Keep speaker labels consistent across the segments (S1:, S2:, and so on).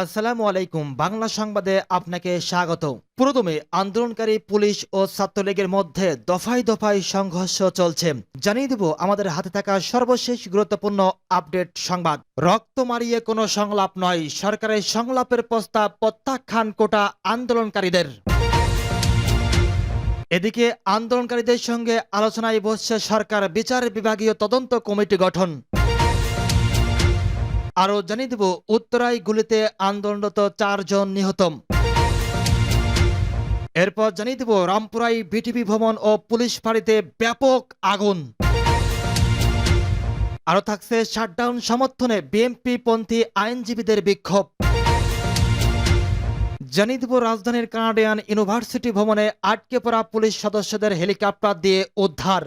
S1: আসসালামু আলাইকুম। বাংলা সংবাদে আপনাকে স্বাগত। প্রথমে আন্দোলনকারী পুলিশ ও ছাত্রলীগের মধ্যে দফায় দফায় সংঘর্ষ চলছে। জানিয়ে দেব আমাদের হাতে থাকা সর্বশেষ গুরুত্বপূর্ণ আপডেট সংবাদ। রক্ত মারিয়ে কোনো সংলাপ নয়, সরকারের সংলাপের প্রস্তাব প্রত্যাখ্যান কোটা আন্দোলনকারীদের। এদিকে আন্দোলনকারীদের সঙ্গে আলোচনায় বসছে সরকার, বিচার বিভাগীয় তদন্ত কমিটি গঠন। আরও জানিয়ে দেব উত্তরায় গুলিতে আন্দোলনরত 4 জন নিহত। এরপর জানিয়ে দেব রামপুরায় বিটিভি ভবন ও পুলিশ ফাঁড়িতে ব্যাপক আগুন। আরও থাকছে শাটডাউন সমর্থনে বিএনপি পন্থী আইনজীবীদের বিক্ষোভ। জানিয়ে দেব রাজধানীর কানাডিয়ান ইউনিভার্সিটি ভবনে আটকে পড়া পুলিশ সদস্যদের হেলিকপ্টার দিয়ে উদ্ধার।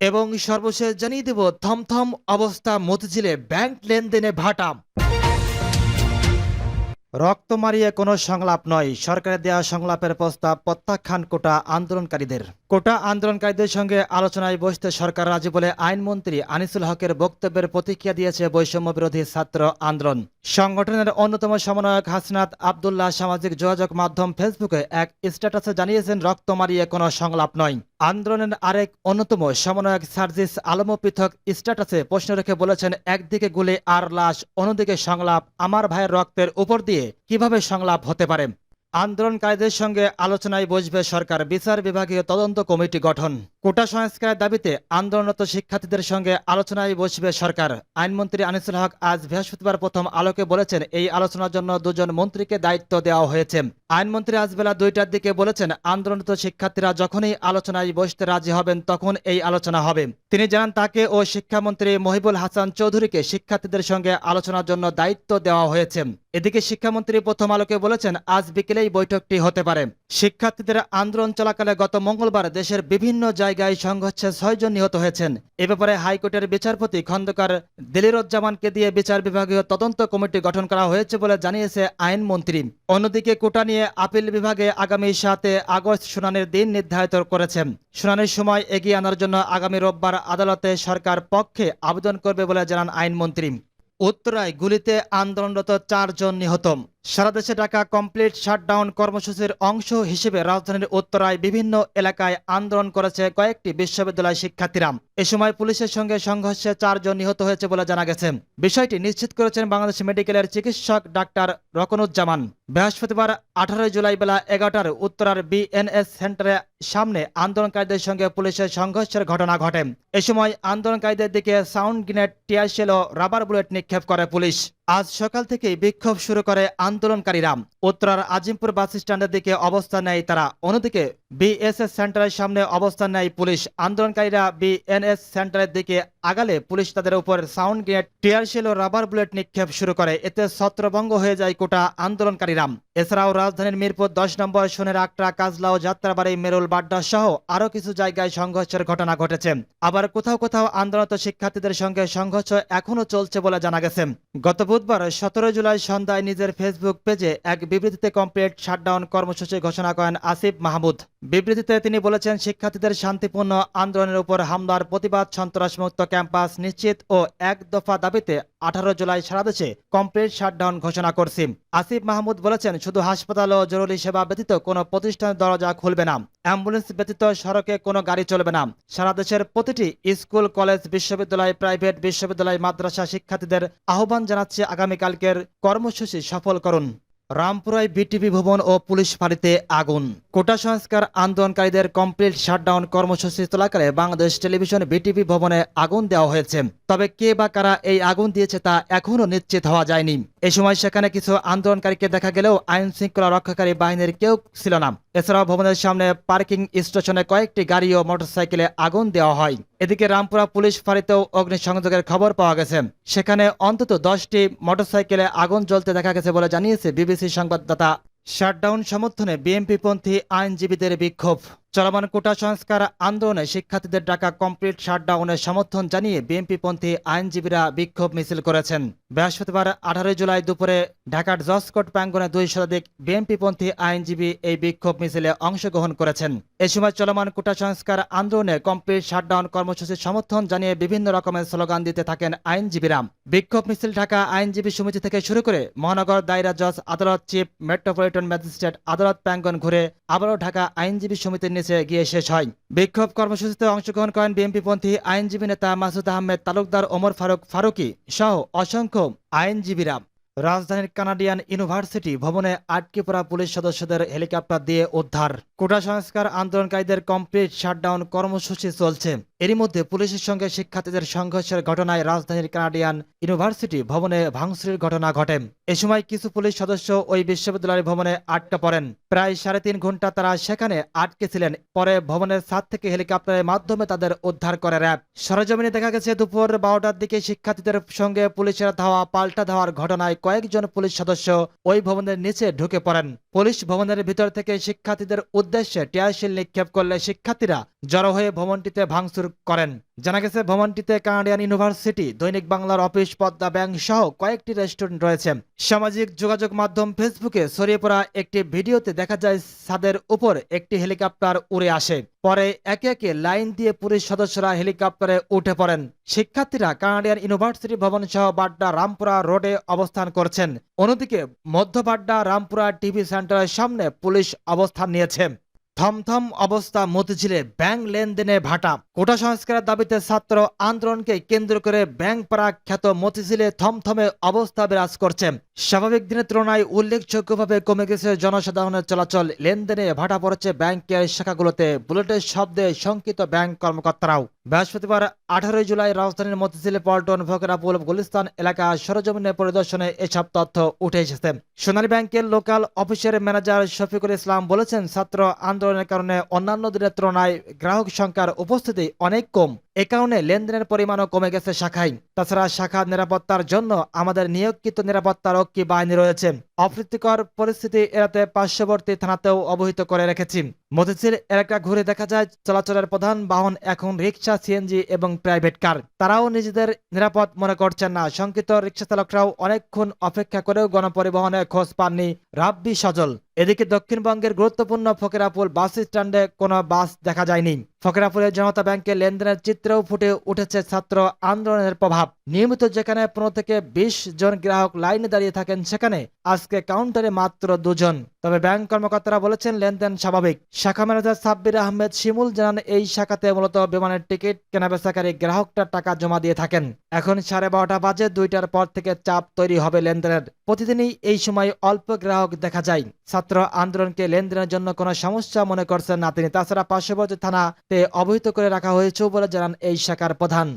S1: এবং সর্বশেষ জানিয়ে দেব থমথম অবস্থা মতিঝিলে, ব্যাংক লেনদেনে ভাটা। রক্ত মারিয়ে কোনো সংলাপ নয়, সরকারের দেওয়া সংলাপের প্রস্তাব প্রত্যাখ্যান কোটা আন্দোলনকারীদের। কোটা আন্দোলনকারীদের সঙ্গে আলোচনায় বসতে সরকার রাজি বলে আইনমন্ত্রী আনিসুল হকের বক্তব্যের প্রতিক্রিয়া দিয়েছে বৈষম্য বিরোধী ছাত্র আন্দোলন। সংগঠনের অন্যতম সমন্বয়ক হাসনাত আবদুল্লাহ সামাজিক যোগাযোগ মাধ্যম ফেসবুকে এক স্ট্যাটাসে জানিয়েছেন, রক্ত মারিয়ে কোনো সংলাপ নয়। আন্দোলনের আরেক অন্যতম সমন্বয়ক সার্জিস আলমও পৃথক স্ট্যাটাসে প্রশ্ন রেখে বলেছেন, একদিকে গুলি আর লাশ, অন্যদিকে সংলাপ। আমার ভাইয়ের রক্তের উপর দিয়ে কিভাবে সংলাপ হতে পারে? আন্দোলনকারীদের সঙ্গে আলোচনায় বসবে সরকার, বিচার বিভাগীয় তদন্ত কমিটি গঠন। কোটা সংস্কারের দাবিতে আন্দোলনরত শিক্ষার্থীদের সঙ্গে আলোচনায় বসবে সরকার। আইনমন্ত্রী আনিসুল হক আজ বৃহস্পতিবার প্রথম আলোকে বলেছেন, এই আলোচনার জন্য 2 জন মন্ত্রীকে দায়িত্ব দেওয়া হয়েছে। আইনমন্ত্রী আজ বেলা 2টার দিকে বলেছেন, আন্দোলনরত শিক্ষার্থীরা যখনই আলোচনায় বসতে রাজি হবেন তখন এই আলোচনা হবে। তিনি জানান, তাকে ও শিক্ষামন্ত্রী মহিবুল হাসান চৌধুরীকে শিক্ষার্থীদের সঙ্গে আলোচনার জন্য দায়িত্ব দেওয়া হয়েছে। এদিকে শিক্ষামন্ত্রী প্রথম আলোকে বলেছেন, আজ বিকেলেই বৈঠকটি হতে পারে। শিক্ষার্থীদের আন্দোলন চলাকালে গত মঙ্গলবার দেশের বিভিন্ন জায়গায় সংঘর্ষে 6 জন নিহত হয়েছেন। এ ব্যাপারে হাইকোর্টের বিচারপতি খন্দকার দিলিরুজ্জামানকে দিয়ে বিচার বিভাগীয় তদন্ত কমিটি গঠন করা হয়েছে বলে জানিয়েছে আইনমন্ত্রী। অন্যদিকে কোটা নিয়ে আপিল বিভাগে আগামী 7 আগস্ট শুনানির দিন নির্ধারিত করেছেন। শুনানির সময় এগিয়ে আনার জন্য আগামী রোববার আদালতে সরকার পক্ষে আবেদন করবে বলে জানান আইনমন্ত্রী। উত্তরায় গুলিতে আন্দোলনরত 4 জন নিহত। সারা দেশে ডাকা কমপ্লিট শাটডাউন কর্মসূচির অংশ হিসেবে রাজধানীর উত্তরায় বিভিন্ন এলাকায় আন্দোলন করেছে কয়েকটি বিশ্ববিদ্যালয় শিক্ষার্থীরা। এ সময় পুলিশের সঙ্গে সংঘর্ষে 4 জন নিহত হয়েছে বলে জানা গেছে। বিষয়টি নিশ্চিত করেছেন বাংলাদেশ মেডিকেলের চিকিৎসক ডাক্তার রকনুজ্জামান। বৃহস্পতিবার 18 জুলাই বেলা 11টার উত্তরার বিএনএস সেন্টারের সামনে আন্দোলনকারীদের সঙ্গে পুলিশের সংঘর্ষের ঘটনা ঘটে। এ সময় আন্দোলনকারীদের দিকে সাউন্ড গ্রেনেড, টিয়ারশেল ও রাবার বুলেট নিক্ষেপ করে পুলিশ। আজ সকাল থেকেই বিক্ষোভ শুরু করে আন্দোলনকারীরা। উত্তরার আজিমপুর বাস স্ট্যান্ডের দিকে অবস্থান নেয় তারা। অন্যদিকে বিএসএস সেন্টারের সামনে অবস্থান নেয় পুলিশ। আন্দোলনকারীরা বিএনএস সেন্টারের দিকে আগালে পুলিশ তাদের উপর সাউন্ড গ্রেনেড, টিয়ারশেল ও রাবার বুলেট নিক্ষেপ শুরু করে। এতে ছত্রভঙ্গ হয়ে যায় কোটা আন্দোলনকারীরা। এছাড়াও রাজধানীর মিরপুর 10 নম্বর সোনের আকটা, কাজলা ও যাত্রাবাড়ি, মেরুল, বাড্ডা সহ আরও কিছু জায়গায় সংঘর্ষের ঘটনা ঘটেছে। আবার কোথাও কোথাও আন্দোলনরত শিক্ষার্থীদের সঙ্গে সংঘর্ষ এখনও চলছে বলে জানা গেছে। গত বুধবার 17 জুলাই সন্ধ্যায় নিজের ফেসবুক পেজে এক বিবৃতিতে কমপ্লিট শাটডাউন কর্মসূচি ঘোষণা করেন আসিফ মাহমুদ। বিবৃতিতে তিনি বলেছেন, শিক্ষার্থীদের শান্তিপূর্ণ আন্দোলনের উপর হামলার প্রতিবাদ, সন্ত্রাসমুক্ত ক্যাম্পাস নিশ্চিত ও এক দফা দাবিতে 18 জুলাই সারা দেশে কমপ্লিট শাটডাউন ঘোষণা করছি। আসিফ মাহমুদ বলেছেন, শুধু হাসপাতাল ও জরুরি সেবা ব্যতীত কোনো প্রতিষ্ঠানের দরজা খুলবে না, অ্যাম্বুলেন্স ব্যতীত সড়কে কোনো গাড়ি চলবে না। সারা দেশের প্রতিটি স্কুল, কলেজ, বিশ্ববিদ্যালয়, প্রাইভেট বিশ্ববিদ্যালয়, মাদ্রাসা শিক্ষার্থীদের আহ্বান জানাচ্ছে আগামীকালকের কর্মসূচি সফল করুন। রামপুরায় বিটিভি ভবন ও পুলিশ ফাঁড়িতে আগুন। কোটা সংস্কার আন্দোলনকারীদের কমপ্লিট শাটডাউন কর্মসূচি চলাকালে বাংলাদেশ টেলিভিশন বিটিভি ভবনে আগুন দেওয়া হয়েছে। তবে কে বা কারা এই আগুন দিয়েছে তা এখনও নিশ্চিত হওয়া যায়নি। এ সময় সেখানে কিছু আন্দোলনকারীকে দেখা গেলেও আইন শৃঙ্খলা রক্ষাকারী বাহিনীর কেউ ছিল না। এছাড়াও ভবনের সামনে পার্কিং স্টেশনে কয়েকটি গাড়ি ও মোটরসাইকেলে আগুন দেওয়া হয়। এদিকে রামপুরা পুলিশ ফাঁড়িতেও অগ্নিসংযোগের খবর পাওয়া গেছে। সেখানে অন্তত 10টি মোটরসাইকেলে আগুন জ্বলতে দেখা গেছে বলে জানিয়েছে বিবিসি সংবাদদাতা। শাটডাউন সমর্থনে বিএনপিপন্থী আইনজীবীদের বিক্ষোভ। চলমান কোটা সংস্কার আন্দোলনে শিক্ষার্থীদের ডাকা কমপ্লিট শাটডাউনের সমর্থন জানিয়ে বিএনপিপন্থী আইনজীবীরা বিক্ষোভ মিছিল করেছেন। বৃহস্পতিবার 18 জুলাই দুপুরে ঢাকার জজকোর্ট প্রাঙ্গণে 2 শতাধিক বিএনপিপন্থী আইনজীবী এই বিক্ষোভ মিছিলে অংশগ্রহণ করেছেন। এ সময় চলমান কোটা সংস্কার আন্দোলনে কমপ্লিট শাটডাউন কর্মসূচির সমর্থন জানিয়ে বিভিন্ন রকমের স্লোগান দিতে থাকেন আইনজীবীরা। বিক্ষোভ মিছিল ঢাকা আইনজীবী সমিতি থেকে শুরু করে মহানগর দায়রা জজ আদালত, চিফ মেট্রোপলিটন ম্যাজিস্ট্রেট আদালত প্রাঙ্গণ ঘুরে আবারও ঢাকা আইনজীবী সমিতির নিচে গিয়ে শেষ হয়। বিক্ষোভ কর্মসূচিতে অংশগ্রহণ করেন বিএনপিপন্থী আইনজীবী নেতা মাসুদ আহমেদ তালুকদার, ওমর ফারুকি সহ অসংখ্য আইনজীবীরা। রাজধানীর কানাডিয়ান ইউনিভার্সিটি ভবনে আটকে পড়া পুলিশ সদস্যদের হেলিকপ্টার দিয়ে উদ্ধার। কোটা সংস্কার আন্দোলনকারীদের কমপ্লিট শাটডাউন কর্মসূচি চলছে। এরই মধ্যে পুলিশের সঙ্গে শিক্ষার্থীদের সংঘর্ষের ঘটনায় রাজধানীর কানাডিয়ান ইউনিভার্সিটি ভবনে ভাঙচুরের ঘটনা ঘটে। এ সময় কিছু পুলিশ সদস্য ওই বিশ্ববিদ্যালয়ের ভবনে আটকা পড়েন। প্রায় 3.5 ঘন্টা তারা সেখানে আটকে ছিলেন। পরে ভবনের ছাদ থেকে হেলিকপ্টারের মাধ্যমে তাদের উদ্ধার করে র্যাব। সরেজমিনে দেখা গেছে দুপুর 12টার দিকে শিক্ষার্থীদের সঙ্গে পুলিশের ধাওয়া পাল্টা ধাওয়ার ঘটনায় কয়েকজন পুলিশ সদস্য ওই ভবনের নিচে ঢুকে পড়েন। পুলিশ ভবনের ভিতর থেকে শিক্ষার্থীদের উদ্দেশ্যে টিয়ারশেল নিক্ষেপ করলে শিক্ষার্থীরা জড়ো হয়ে ভবনটিতে ভাঙচুর করেন। জানা গেছে ভবনটিতে কানাডিয়ান ইউনিভার্সিটি, দৈনিক বাংলার অফিস, পদ্মা ব্যাংক সহ কয়েকটি রেস্টুরেন্ট রয়েছে। সামাজিক যোগাযোগ মাধ্যম ফেসবুকে ছড়িয়ে পড়া একটি ভিডিওতে দেখা যায় ছাদের উপর একটি হেলিকপ্টার উড়ে আসে। পরে একে একে লাইন দিয়ে পুলিশ সদস্যরা হেলিকপ্টারে উঠে পড়েন। শিক্ষার্থীরা কানাডিয়ান ইউনিভার্সিটি ভবন সহ বাড্ডা রামপুরা রোডে অবস্থান করছেন। অন্যদিকে মধ্য বাড্ডা রামপুরা টিভি সেন্টারের সামনে পুলিশ অবস্থান নিয়েছে। থমথম অবস্থা মতিঝিলে ব্যাংক লেনদেনে ভাটা। কোটা সংস্কারের দাবিতে ছাত্র আন্দোলনকে কেন্দ্র করে ব্যাংকপাড়া খ্যাত মতিঝিলে থমথমে অবস্থা বিরাজ করছে। স্বাভাবিক দিনের তুলনায় উল্লেখযোগ্যভাবে কমে গেছে জনসাধারণের চলাচল। লেনদেনে ভাটা পড়েছে ব্যাংকের শাখাগুলোতে। বুলেটের শব্দে শঙ্কিত ব্যাংক কর্মকর্তারাও। বৃহস্পতিবার 18 জুলাই রাজধানীর মতিঝিলে পল্টন, ফকিরাপুল, গুলিস্তান এলাকা সরজমিনে পরিদর্শনে এসব তথ্য উঠে এসেছে। সোনালী ব্যাংকের লোকাল অফিসের ম্যানেজার শফিকুল ইসলাম বলেছেন, ছাত্র আন্দোলনের কারণে অন্যান্য দিনের তুলনায় গ্রাহক সংখ্যার উপস্থিতি অনেক কম। এ কারণে লেনদেনের পরিমাণও কমে গেছে শাখায়। তাছাড়া শাখার নিরাপত্তার জন্য আমাদের নিয়োগকৃত নিরাপত্তা রক্ষী বাহিনী রয়েছে। অপ্রীতিকর পরিস্থিতি এড়াতে পার্শ্ববর্তী থানাতেও অবহিত করে রেখেছি। মতিঝিল এলাকা ঘুরে দেখা যায় চলাচলের প্রধান বাহন এখন রিকশা, সিএনজি এবং প্রাইভেট কার। তারাও নিজেদের নিরাপদ মনে করছেন না। শঙ্কিত রিকশা চালকরাও অনেকক্ষণ অপেক্ষা করেও গণপরিবহনে খোঁজ পাননি রাব্বি সজল। এদিকে দক্ষিণবঙ্গের গুরুত্বপূর্ণ ফকিরাপুল বাস স্ট্যান্ডে কোনো বাস দেখা যায়নি। ফকিরাপুরের জনতা ব্যাংকে লেনদেনের চিত্রেও ফুটে উঠেছে ছাত্র আন্দোলনের প্রভাব। নিয়মিত যেখানে 15 থেকে 20 জন গ্রাহক লাইনে দাঁড়িয়ে থাকেন, সেখানে আজকে কাউন্টারে মাত্র 2 জন। তবে ব্যাংক কর্মকর্তারা বলেছেন লেনদেন স্বাভাবিক। শাখা ম্যানেজার সাব্বির আহমেদ শিমুল জানান, এই শাখাতে মূলত বিমানের টিকিট কেনাবেচাকারী গ্রাহকরা টাকা জমা দিয়ে থাকেন। এখন 12:30 বাজে, 2টার পর থেকে চাপ তৈরি হবে লেনদেনের। প্রতিদিনই এই সময় অল্প গ্রাহক দেখা যায়। ছাত্র আন্দোলনকে লেনদেনের জন্য কোনো সমস্যা মনে করছেন না তিনি। তাছাড়া পার্শ্ববর্তী থানাতে অবহিত করে রাখা হয়েছে বলে জানান এই শাখার প্রধান।